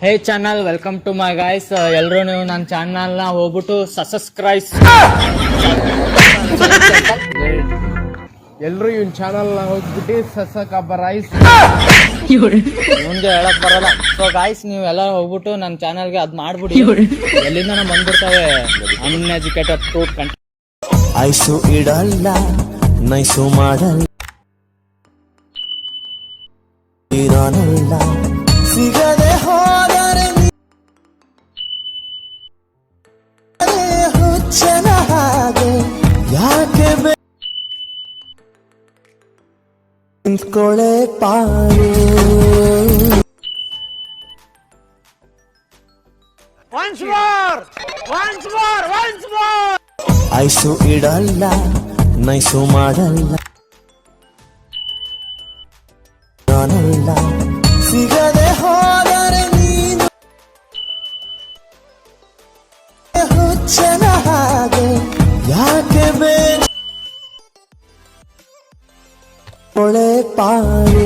Hey channel, welcome to my guys. ಎಲ್ಲರೂ ನೀವು ನನ್ನ ಚಾನಲ್ನ ಹೋಗ್ಬಿಟ್ಟು ಸಬ್ಸ್ಕ್ರೈಬ್. ಎಲ್ಲರೂ ಇವನ್ ಚಾನಲ್ನ ಹೋಗ್ಬಿಟ್ಟು ಸಬ್ಸ್ಕ್ರೈಬ್. ಮುಂದೆ ಹೇಳಕ್ ಬರಲ್ಲ. ಸೊ ಗಾಯ್ಸ್, ನೀವು ಎಲ್ಲ ಹೋಗ್ಬಿಟ್ಟು ನನ್ನ ಚಾನಲ್ಗೆ ಅದು ಮಾಡ್ಬಿಡಿ. ಎಲ್ಲಿಂದ ನಾವು ಬಂದ್ಬಿಡ್ತಾವೆ ಅನ್ಎಜುಕೇಟೆಡ್ ಫ್ರೂಟ್ ಕಂಟೆಂಟ್. ಐಸು ಇಡಲ್ಲ, ನೈಸು ಮಾಡಲ್ಲ, ಇರಲ್ಲ, ಸಿಗದೆ ಹೋದರೆ ಹುಚ್ಚನ ಹಾಗೆ ಯಾಕೆ ನಿಂತ್ಕೊಳ್ಳೆ ಪಾರು. ಐಸು ಇಡಲ್ಲ, ನೈಸು ಮಾಡಲ್ಲ, ನಾನಲ್ಲ, ಸಿಗದೆ ಹೋದರೆ ನೀನು ಹುಚ್ಚನ ಹಾಗೆ ಯಾಕೆ ಕೊಳೆ ಪಾರು.